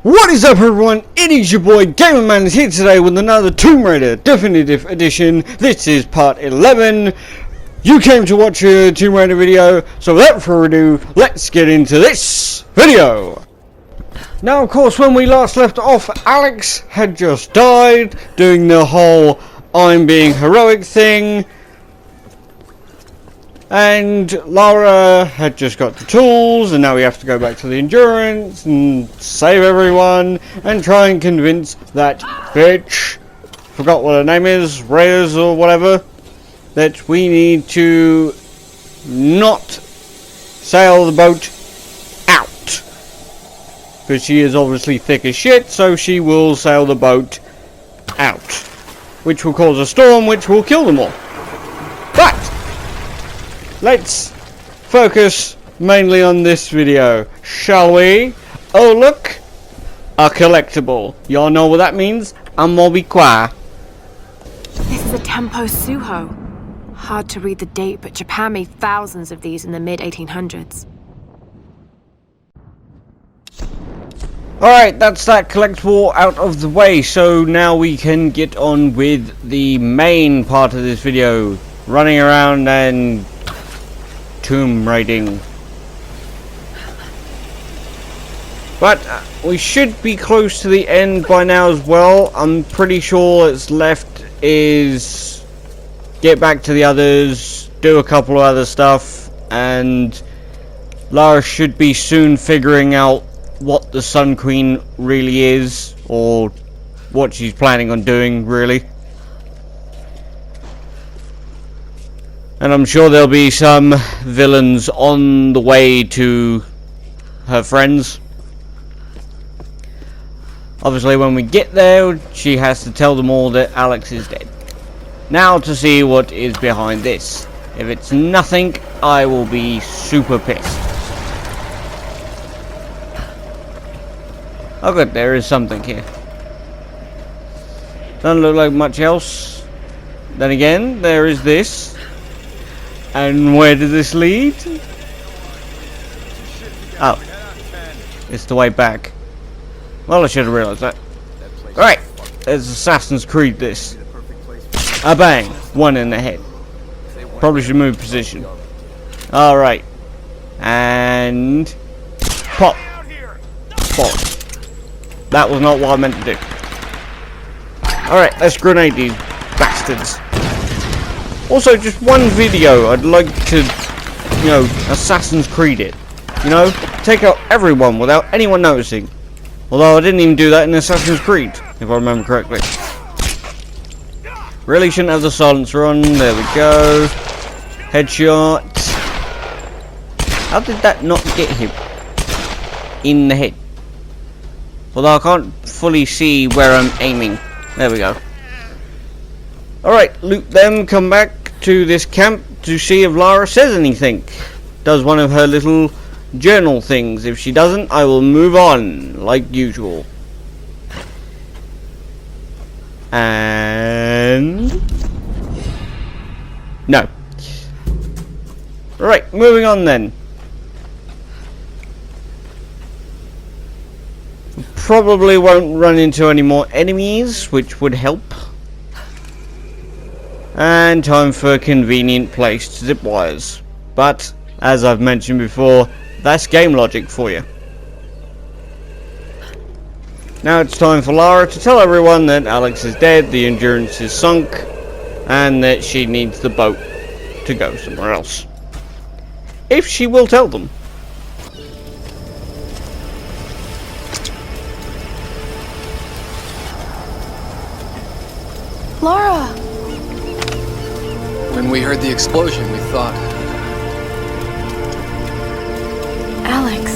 What is up, everyone? It is your boy GamerMadness here today with another Tomb Raider Definitive Edition. This is part 11. You came to watch a Tomb Raider video, so without further ado, let's get into this video. Now, of course, when we last left off, Alex had just died, doing the whole I'm being heroic thing. And Lara had just got the tools, and now we have to go back to the Endurance and save everyone and try and convince that bitch, forgot what her name is, Reyes or whatever, that we need to not sail the boat out. Because she is obviously thick as shit, so she will sail the boat out. Which will cause a storm, which will kill them all. But let's focus mainly on this video, shall we? Oh look, a collectible. Y'all know what that means? A Mobiqua. This is a Tempo Suho. Hard to read the date, but Japan made thousands of these in the mid-1800s. Alright, that's that collectible out of the way, so now we can get on with the main part of this video. Running around and tomb raiding. But we should be close to the end by now as well. I'm pretty sure what's left is get back to the others, do a couple of other stuff, and Lara should be soon figuring out what the Sun Queen really is, or what she's planning on doing, really. And I'm sure there'll be some villains on the way to her friends. Obviously, when we get there, she has to tell them all that Alex is dead. Now to see what is behind this. If it's nothing, I will be super pissed. Oh good, there is something here. Doesn't look like much else. Then again, there is this. And where did this lead? Oh. It's the way back. Well, I should have realised that. Alright. There's Assassin's Creed this. A bang. One in the head. Probably should move position. Alright. And pop. Pop. That was not what I meant to do. Alright, let's grenade these bastards. Also, just one video I'd like to, you know, Assassin's Creed it. You know, take out everyone without anyone noticing. Although I didn't even do that in Assassin's Creed, if I remember correctly. Really shouldn't have the silencer on. There we go. Headshot. How did that not get him in the head? Although I can't fully see where I'm aiming. There we go. Alright, loot them, come back to this camp to see if Lara says anything. Does one of her little journal things. If she doesn't, I will move on, like usual. And no. Right, moving on then. Probably won't run into any more enemies, which would help. And time for a convenient placed zip wires. But, as I've mentioned before, that's game logic for you. Now it's time for Lara to tell everyone that Alex is dead, the Endurance is sunk, and that she needs the boat to go somewhere else. If she will tell them. Lara! When we heard the explosion, we thought... Alex.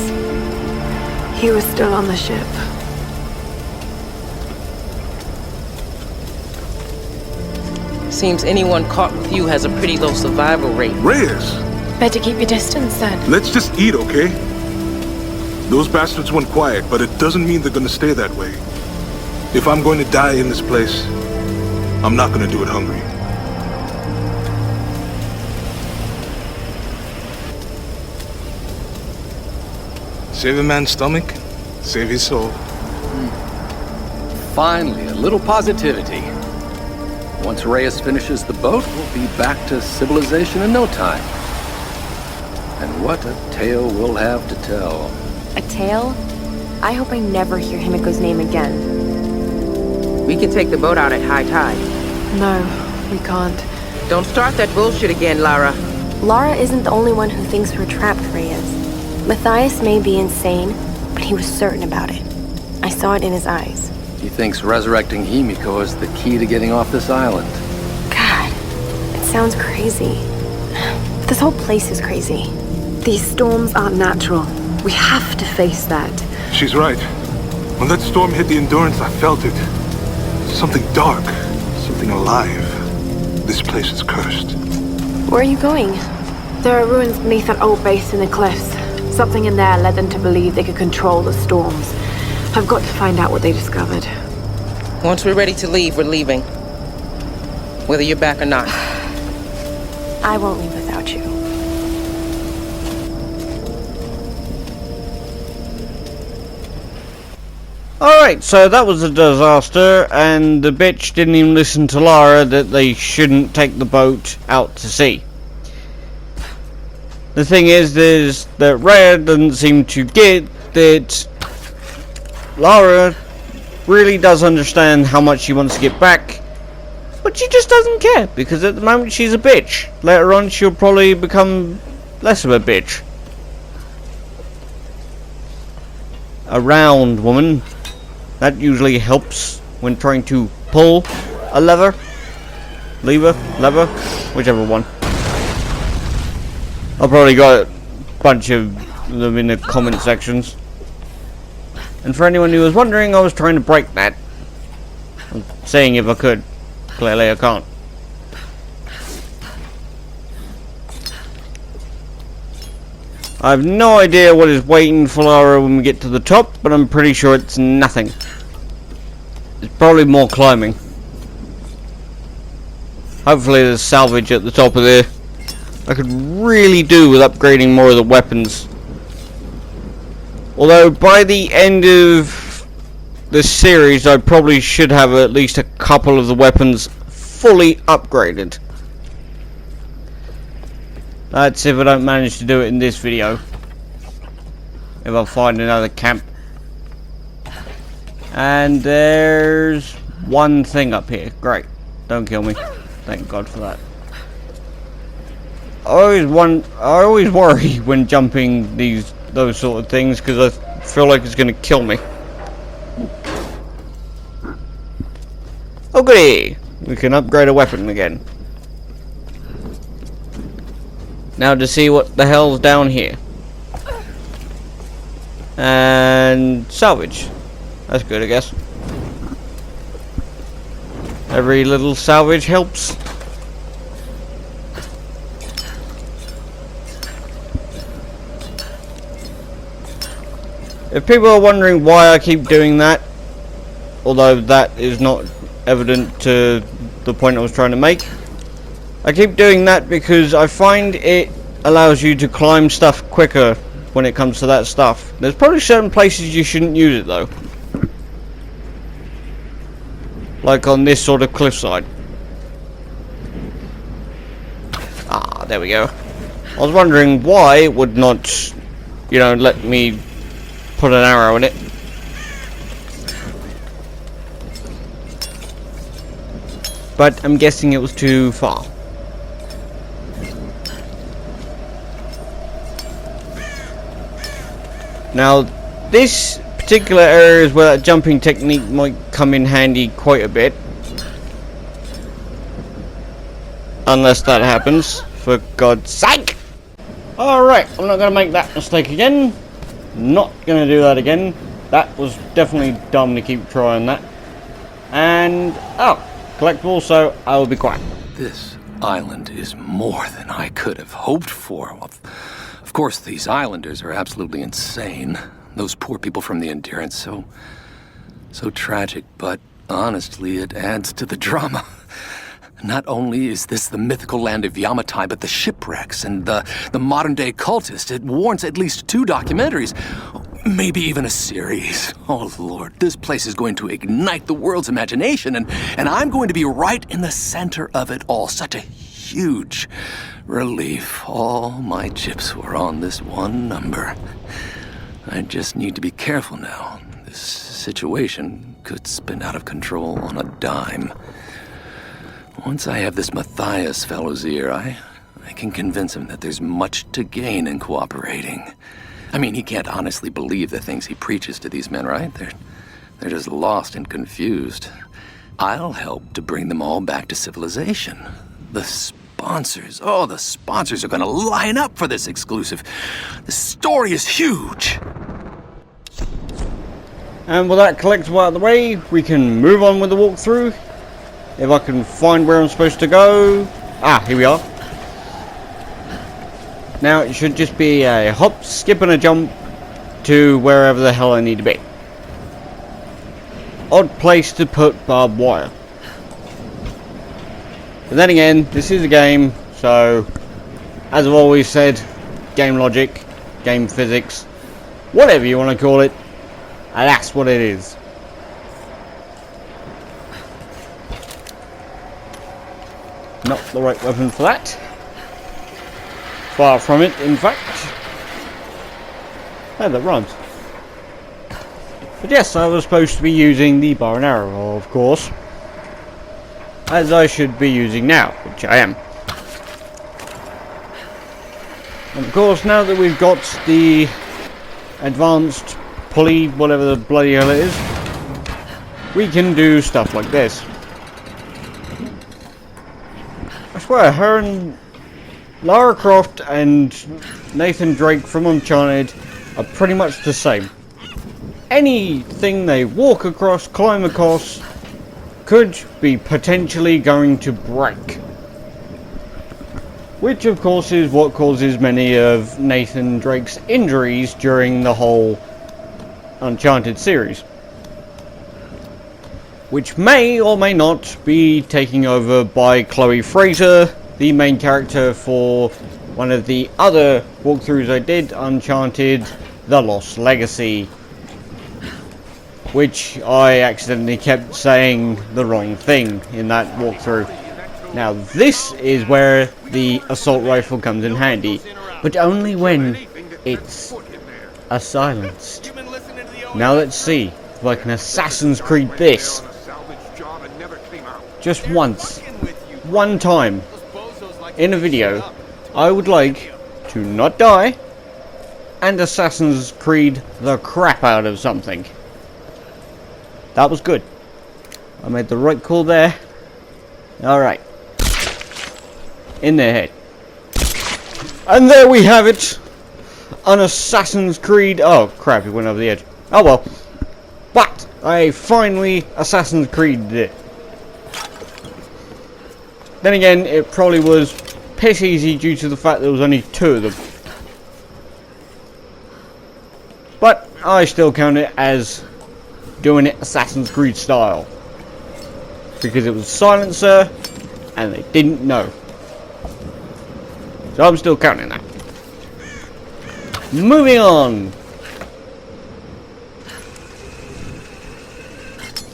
He was still on the ship. Seems anyone caught with you has a pretty low survival rate. Reyes! Better keep your distance then. Let's just eat, okay? Those bastards went quiet, but it doesn't mean they're gonna stay that way. If I'm going to die in this place, I'm not gonna do it hungry. Save a man's stomach, save his soul. Finally, a little positivity. Once Reyes finishes the boat, we'll be back to civilization in no time. And what a tale we'll have to tell. A tale? I hope I never hear Himiko's name again. We can take the boat out at high tide. No, we can't. Don't start that bullshit again, Lara. Lara isn't the only one who thinks we're trapped, Reyes. Matthias may be insane, but he was certain about it. I saw it in his eyes. He thinks resurrecting Himiko is the key to getting off this island. God, it sounds crazy. This whole place is crazy. These storms aren't natural. We have to face that. She's right. When that storm hit the Endurance, I felt it. Something dark, something alive. This place is cursed. Where are you going? There are ruins beneath that old base in the cliffs. Something in there led them to believe they could control the storms. I've got to find out what they discovered. Once we're ready to leave, we're leaving. Whether you're back or not. I won't leave without you. Alright, so that was a disaster, and the bitch didn't even listen to Lara that they shouldn't take the boat out to sea. The thing is that Rhea doesn't seem to get that Lara really does understand how much she wants to get back, but she just doesn't care, because at the moment she's a bitch. Later on she'll probably become less of a bitch. A round woman. That usually helps when trying to pull a lever, whichever one. I've probably got a bunch of them in the comment sections. And for anyone who was wondering, I was trying to break that. I'm saying if I could. Clearly I can't. I have no idea what is waiting for Lara when we get to the top, but I'm pretty sure it's nothing. It's probably more climbing. Hopefully there's salvage at the top of there. I could really do with upgrading more of the weapons. Although by the end of this series I probably should have at least a couple of the weapons fully upgraded. That's if I don't manage to do it in this video. If I find another camp. And there's one thing up here. Great. Don't kill me. Thank God for that. I always worry when jumping those sort of things because I feel like it's going to kill me. Okay. We can upgrade a weapon again. Now to see what the hell's down here. And salvage. That's good, I guess. Every little salvage helps. If people are wondering why I keep doing that, although that is not evident to the point I was trying to make, I keep doing that because I find it allows you to climb stuff quicker when it comes to that stuff. There's probably certain places you shouldn't use it though. Like on this sort of cliffside. Ah, there we go. I was wondering why it would not, you know, let me put an arrow in it. But I'm guessing it was too far. Now, this particular area is where that jumping technique might come in handy quite a bit. Unless that happens, for God's sake! Alright, I'm not going to make that mistake again. Not going to do that again. That was definitely dumb to keep trying that. And, oh, collectible, so I will be quiet. This island is more than I could have hoped for. Of course, these islanders are absolutely insane. Those poor people from the Endurance, so tragic, but honestly, it adds to the drama. Not only is this the mythical land of Yamatai, but the shipwrecks and the modern-day cultist. It warrants at least 2 documentaries. maybe even a series. Oh, Lord, this place is going to ignite the world's imagination, and I'm going to be right in the center of it all. Such a huge relief. All my chips were on this one number. I just need to be careful now. This situation could spin out of control on a dime. Once I have this Matthias fellow's ear, I can convince him that there's much to gain in cooperating. I mean, he can't honestly believe the things he preaches to these men, right? They're just lost and confused. I'll help to bring them all back to civilization. The sponsors are gonna line up for this exclusive. The story is huge. And with that collectible out of the way, we can move on with the walkthrough. If I can find where I'm supposed to go. Ah, here we are. Now it should just be a hop, skip and a jump to wherever the hell I need to be. Odd place to put barbed wire. But then again, this is a game, so as I've always said, game logic, game physics, whatever you want to call it, and that's what it is. Not the right weapon for that. Far from it, in fact. Oh, that rhymes. But yes, I was supposed to be using the bow and arrow, of course. As I should be using now, which I am. And of course, now that we've got the advanced pulley, whatever the bloody hell it is, we can do stuff like this. I swear, her and Lara Croft and Nathan Drake from Uncharted are pretty much the same. Anything they walk across, climb across, could be potentially going to break. Which of course is what causes many of Nathan Drake's injuries during the whole Uncharted series. Which may or may not be taking over by Chloe Fraser, the main character for one of the other walkthroughs I did, Uncharted The Lost Legacy. Which I accidentally kept saying the wrong thing in that walkthrough. Now this is where the assault rifle comes in handy, but only when it's silenced. Now let's see if I can Assassin's Creed this. Just once. One time. In a video. I would like to not die and Assassin's Creed the crap out of something. That was good. I made the right call there. Alright. In their head. And there we have it. An Assassin's Creed. Oh crap, it went over the edge. Oh well. But I finally Assassin's Creed it. Then again, it probably was piss easy due to the fact there was only 2 of them. But I still count it as doing it Assassin's Creed style. Because it was a silencer and they didn't know. So I'm still counting that. Moving on.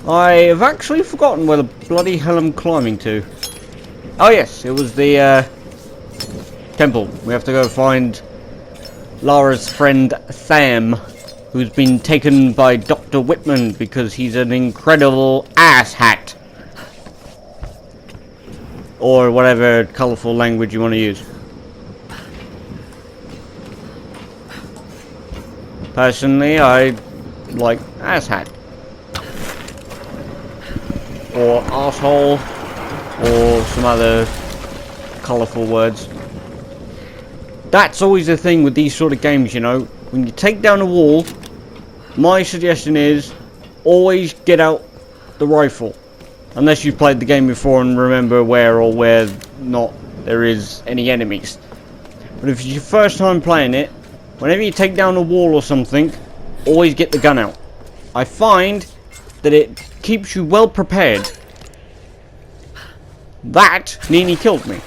I've actually forgotten where the bloody hell I'm climbing to. Oh yes, it was the temple. We have to go find Lara's friend Sam, who's been taken by Dr. Whitman because he's an incredible asshat. Or whatever colourful language you want to use. Personally, I like asshat. Or asshole. Or some other colourful words. That's always the thing with these sort of games, you know. When you take down a wall, my suggestion is always get out the rifle. Unless you've played the game before and remember where or where not there is any enemies. But if it's your first time playing it, whenever you take down a wall or something, always get the gun out. I find that it keeps you well prepared. That nearly killed me.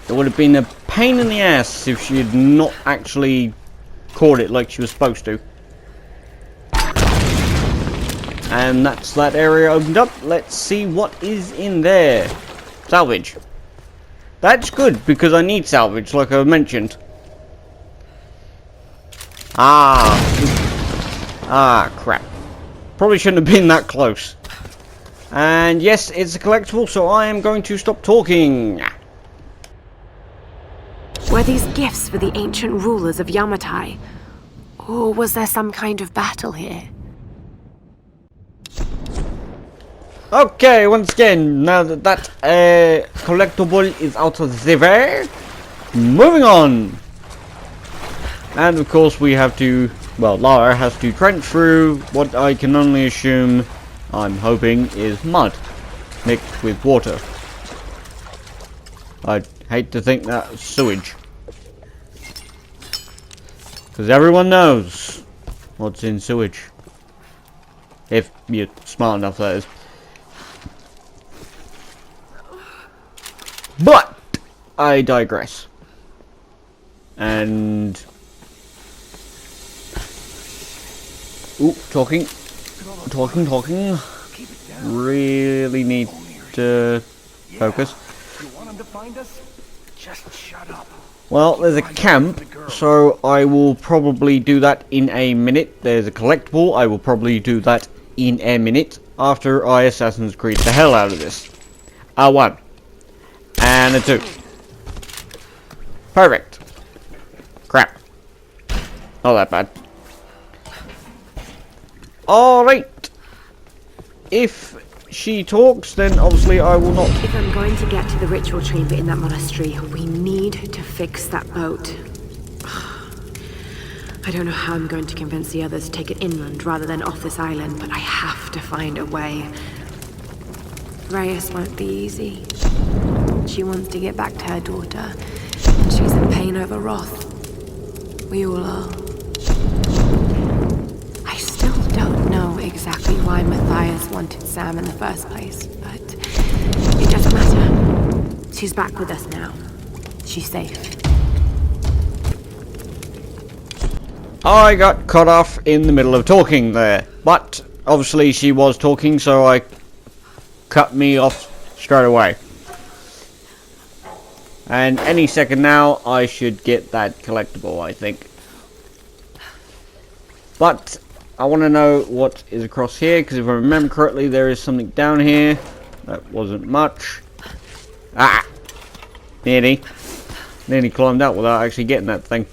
It would have been a pain in the ass if she had not actually caught it like she was supposed to. And that's that area opened up. Let's see what is in there. Salvage. That's good, because I need salvage, like I mentioned. Ah, crap. Probably shouldn't have been that close. And yes, it's a collectible, so I am going to stop talking. Were these gifts for the ancient rulers of Yamatai? Or was there some kind of battle here? Okay, once again, now that that collectible is out of the way, moving on. And of course we have to, well, Lara has to trench through what I can only assume, I'm hoping, is mud mixed with water. I'd hate to think that's sewage. Because everyone knows what's in sewage. If you're smart enough, that is. But I digress. And talking. Really need to focus. Well, there's a camp, so I will probably do that in a minute. There's a collectible, I will probably do that in a minute after I Assassin's Creed the hell out of this. A 1. And a 2. Perfect. Crap. Not that bad. Alright. If she talks, then obviously I will not. If I'm going to get to the ritual chamber in that monastery, we need to fix that boat. I don't know how I'm going to convince the others to take it inland rather than off this island, but I have to find a way. Reyes won't be easy. She wants to get back to her daughter, and she's in pain over Roth. We all are. I still don't know exactly why Matthias wanted Sam in the first place, but it doesn't matter. She's back with us now. She's safe. I got cut off in the middle of talking there, but obviously she was talking, so I cut me off straight away. And any second now, I should get that collectible, I think. But I want to know what is across here, because if I remember correctly, there is something down here. That wasn't much. Ah! Nearly climbed out without actually getting that thing.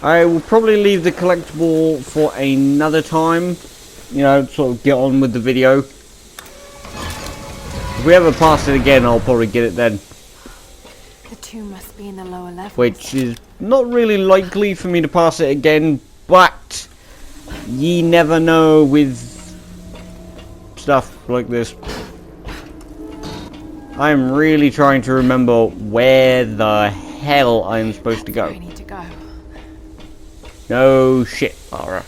I will probably leave the collectible for another time. You know, sort of get on with the video. If we ever pass it again, I'll probably get it then. The two must be in the lower levels. Which is not really likely for me to pass it again, but ye never know with stuff like this. I'm really trying to remember where the hell I'm supposed to go. I need to go. No shit, Lara.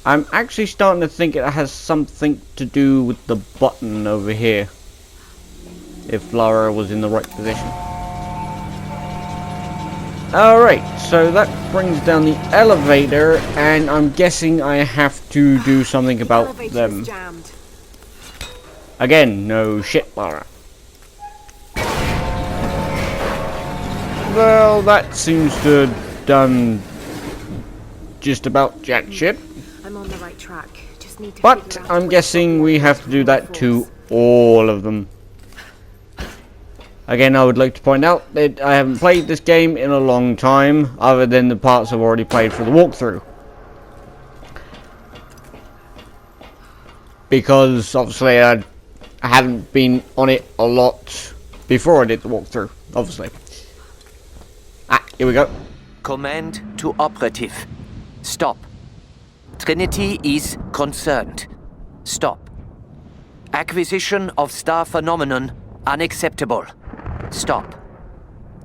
I'm actually starting to think it has something to do with the button over here. If Lara was in the right position. Alright, so that brings down the elevator, and I'm guessing I have to do something about them. Jammed. Again, no shit, Lara. Well, that seems to have done just about jack shit. I'm on the right track. Just need to But figure out I'm which guessing we have to do that force. to all of them. Again, I would like to point out that I haven't played this game in a long time, other than the parts I've already played for the walkthrough. Because obviously I haven't been on it a lot before I did the walkthrough, obviously. Ah, here we go. Command to operative. Stop. Trinity is concerned. Stop. Acquisition of star phenomenon unacceptable. Stop.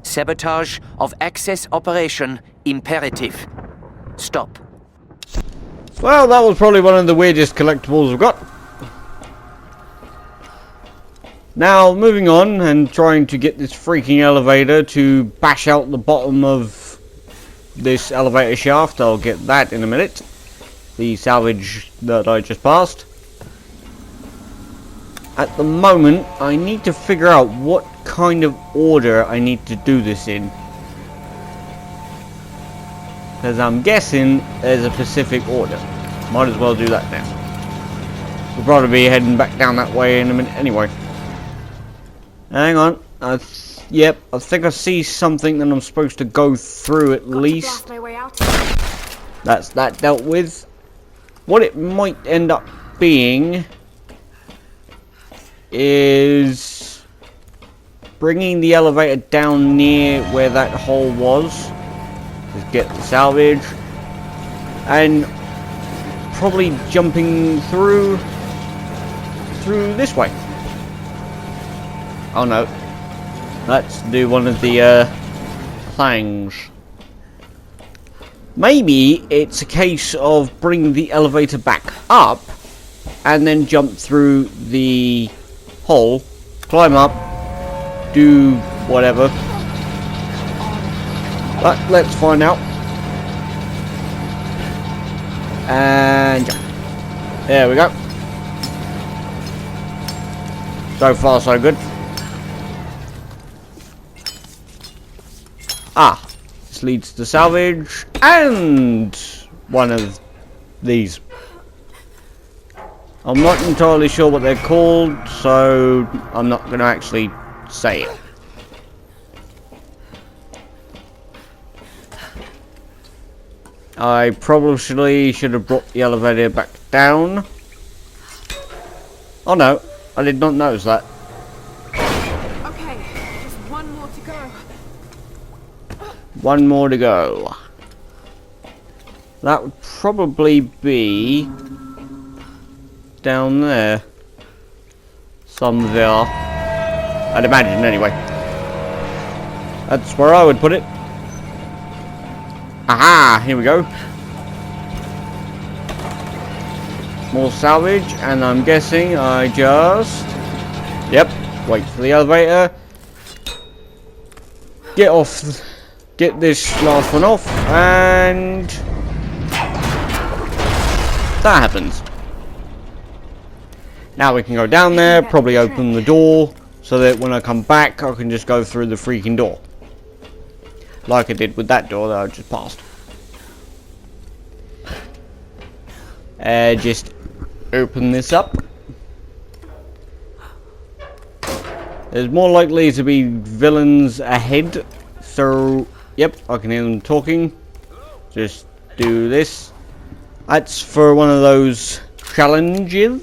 Sabotage of access operation imperative. Stop. Well, that was probably one of the weirdest collectibles I've got. Now, moving on and trying to get this freaking elevator to bash out the bottom of this elevator shaft. I'll get that in a minute. The salvage that I just passed. At the moment, I need to figure out what kind of order I need to do this in. Because I'm guessing there's a specific order. Might as well do that now. We'll probably be heading back down that way in a minute anyway. Hang on. Yep, I think I see something that I'm supposed to go through at least. That's that dealt with. What it might end up being is bringing the elevator down near where that hole was. Just get the salvage. And probably jumping through this way. Oh no. Let's do one of the things. Maybe it's a case of bringing the elevator back up and then jump through the hole, climb up, do whatever. But let's find out. And jump. There we go. So far so good. Ah, this leads to salvage and one of these. I'm not entirely sure what they're called, so I'm not going to actually say it. I probably should have brought the elevator back down. Oh no, I did not notice that. One more to go. That would probably be down there. Somewhere. I'd imagine anyway. That's where I would put it. Aha! Here we go. More salvage, and I'm guessing I just... Yep. Wait for the elevator. Get off... Get this last one off, and that happens. Now we can go down there, probably open the door, so that when I come back, I can just go through the freaking door. Like I did with that door that I just passed. Just open this up. There's more likely to be villains ahead, so... Yep, I can hear them talking. Just do this. That's for one of those challenges.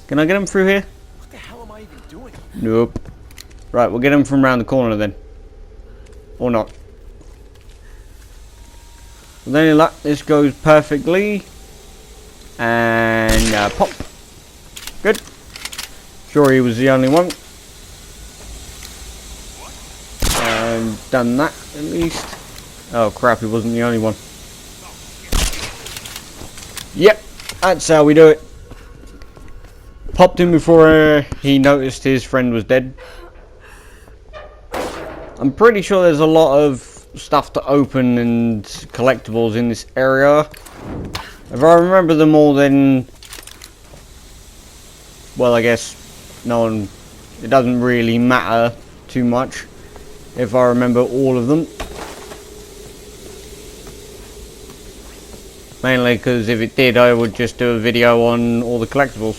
Can I get him through here? What the hell am I even doing? Nope. Right, we'll get him from around the corner then. Or not. With any luck, this goes perfectly. And pop. Good. Sure he was the only one. Done that at least. Oh crap, he wasn't the only one. Yep, that's how we do it. Popped him before he noticed his friend was dead. I'm pretty sure there's a lot of stuff to open and collectibles in this area. If I remember them all, then... Well, I guess no one... It doesn't really matter too much. If I remember all of them. Mainly because if it did, I would just do a video on all the collectibles.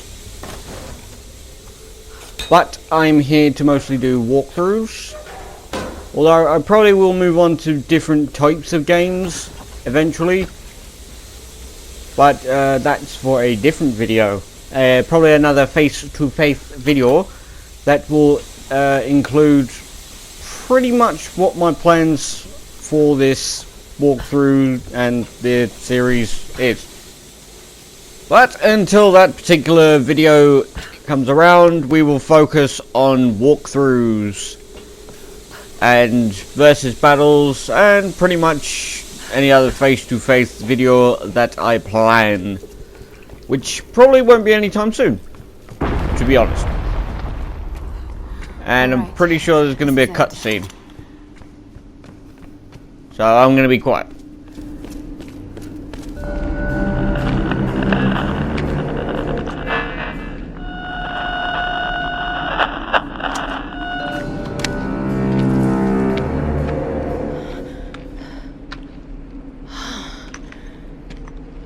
But I'm here to mostly do walkthroughs. Although I probably will move on to different types of games eventually. But that's for a different video. Probably another face-to-face video that will include pretty much what my plans for this walkthrough and the series is. But until that particular video comes around, we will focus on walkthroughs and versus battles and pretty much any other face-to-face video that I plan, which probably won't be anytime soon, to be honest. And I'm pretty sure there's going to be a cutscene. So I'm going to be quiet.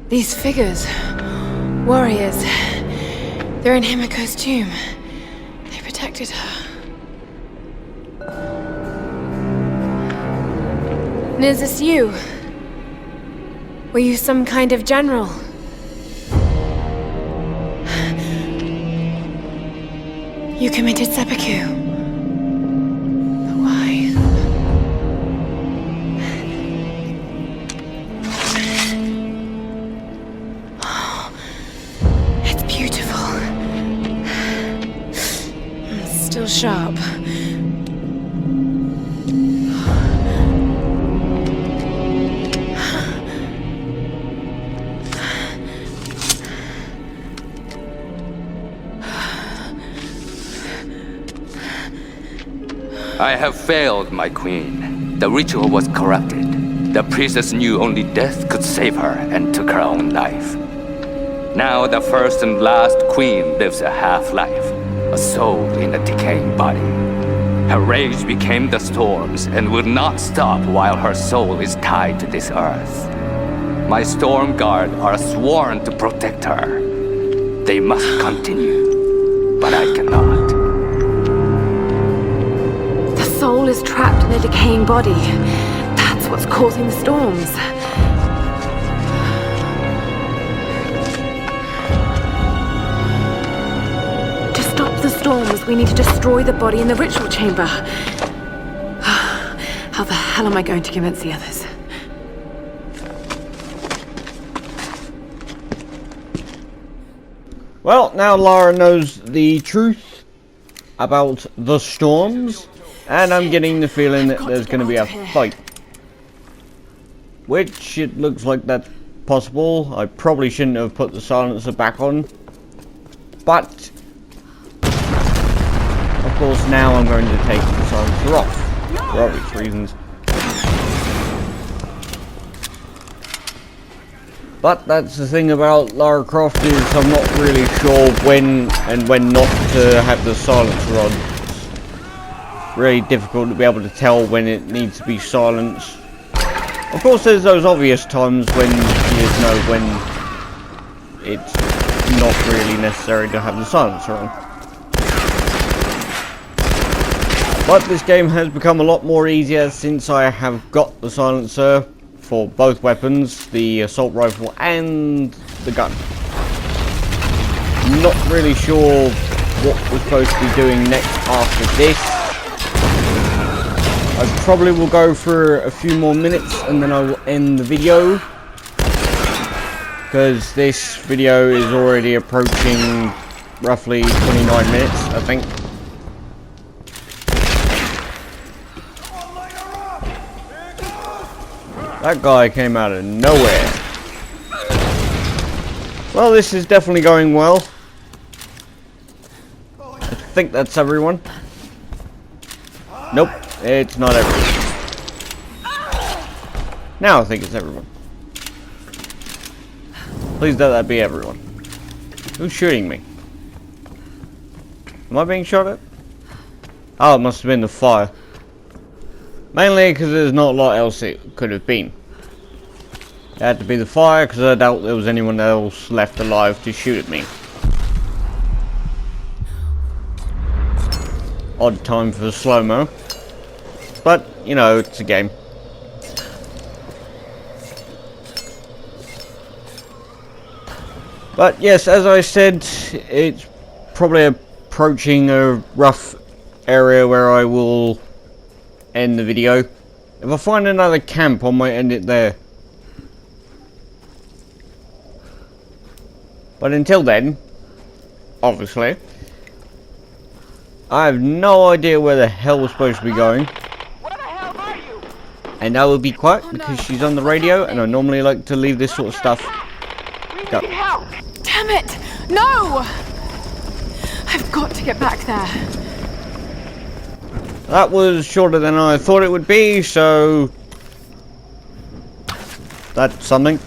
These figures. Warriors. They're in Himiko's tomb. They protected her. And is this you? Were you some kind of general? You committed seppuku. But why? It's beautiful. Still sharp. I have failed, my queen. The ritual was corrupted. The priestess knew only death could save her and took her own life. Now the first and last queen lives a half-life, a soul in a decaying body. Her rage became the storms and will not stop while her soul is tied to this earth. My storm guard are sworn to protect her. They must continue, but I cannot. The soul is trapped in a decaying body. That's what's causing the storms. To stop the storms, we need to destroy the body in the ritual chamber. How the hell am I going to convince the others? Well, now Lara knows the truth about the storms, and I'm getting the feeling that there's going to be a fight. Which, it looks like that's possible. I probably shouldn't have put the silencer back on. But, of course, now I'm going to take the silencer off, for obvious reasons. But that's the thing about Lara Croft, is I'm not really sure when and when not to have the silencer on. It's really difficult to be able to tell when it needs to be silenced. Of course, there's those obvious times when you just know when it's not really necessary to have the silencer on. But this game has become a lot more easier since I have got the silencer for both weapons, the assault rifle and the gun. Not really sure what we're supposed to be doing next after this. I probably will go for a few more minutes and then I will end the video, because this video is already approaching roughly 29 minutes, I think. That guy came out of nowhere. Well, this is definitely going well. I think that's everyone. Nope, it's not everyone. Now I think it's everyone. Please let that be everyone. Who's shooting me? Am I being shot at? Oh, it must have been the fire. Mainly because there's not a lot else it could have been. It had to be the fire, because I doubt there was anyone else left alive to shoot at me. Odd time for the slow-mo. But, you know, it's a game. But yes, as I said, it's probably approaching a rough area where I will end the video. If I find another camp, I might end it there. But until then, obviously, I have no idea where the hell we're supposed to be going. Where the hell are you? And I will be quiet because she's on the radio, and I normally like to leave this sort of stuff. Go. Damn it! No! I've got to get back there. That was shorter than I thought it would be, so that's something.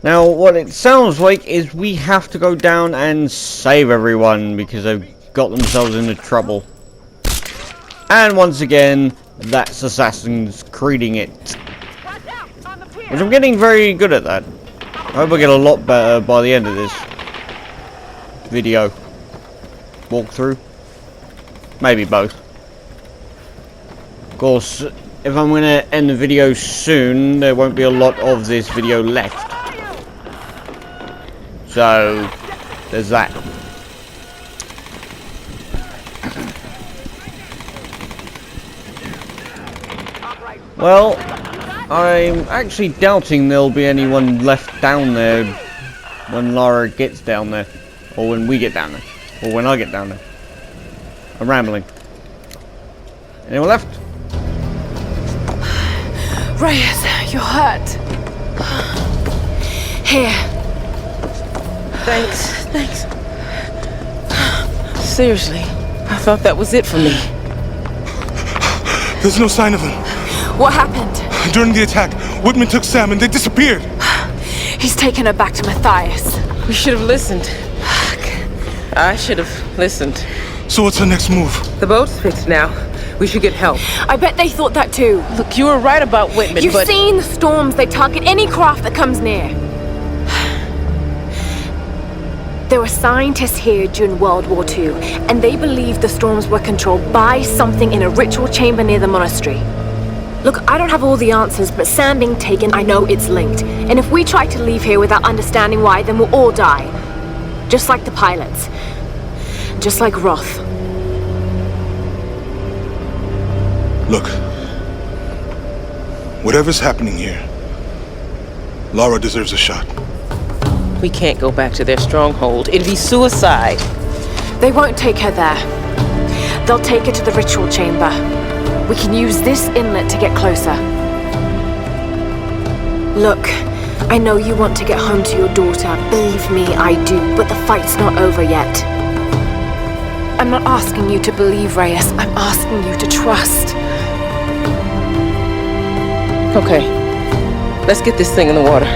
Now, what it sounds like is we have to go down and save everyone because they've got themselves into trouble. And once again, that's Assassin's Creeding it. Which I'm getting very good at that. I hope I get a lot better by the end of this video. Walkthrough. Maybe both. Of course, if I'm going to end the video soon, there won't be a lot of this video left. So, there's that. Well, I'm actually doubting there'll be anyone left down there when Lara gets down there. Or when we get down there. Or when I get down there. I'm rambling. Anyone left? Reyes, you're hurt. Here. Thanks. Seriously, I thought that was it for me. There's no sign of them. What happened? During the attack, Whitman took Sam and they disappeared. He's taken her back to Matthias. We should have listened. I should have listened. So what's the next move? The boat's fixed now. We should get help. I bet they thought that too. Look, you were right about Whitman, You've but... seen the storms. They target any craft that comes near. There were scientists here during World War II, and they believed the storms were controlled by something in a ritual chamber near the monastery. Look, I don't have all the answers, but Sam being taken, I know it's linked. And if we try to leave here without understanding why, then we'll all die. Just like the pilots. Just like Roth. Look. Whatever's happening here, Lara deserves a shot. We can't go back to their stronghold. It'd be suicide. They won't take her there. They'll take her to the ritual chamber. We can use this inlet to get closer. Look, I know you want to get home to your daughter. Believe me, I do. But the fight's not over yet. I'm not asking you to believe, Reyes. I'm asking you to trust. Okay. Let's get this thing in the water.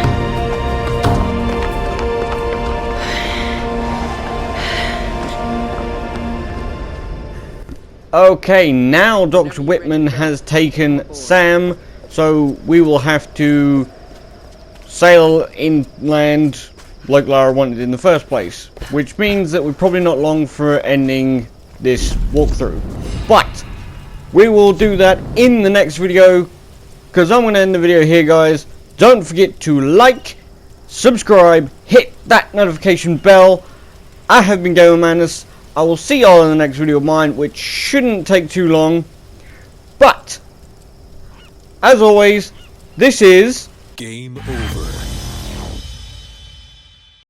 Okay, now Dr. Whitman has taken Sam, so we will have to sail inland like Lara wanted in the first place, which means that we're probably not long for ending this walkthrough. But we will do that in the next video, because I'm going to end the video here, guys. Don't forget to like, subscribe, hit that notification bell. I have been GamerMadness. I will see y'all in the next video of mine, which shouldn't take too long. But, as always, this is... Game over.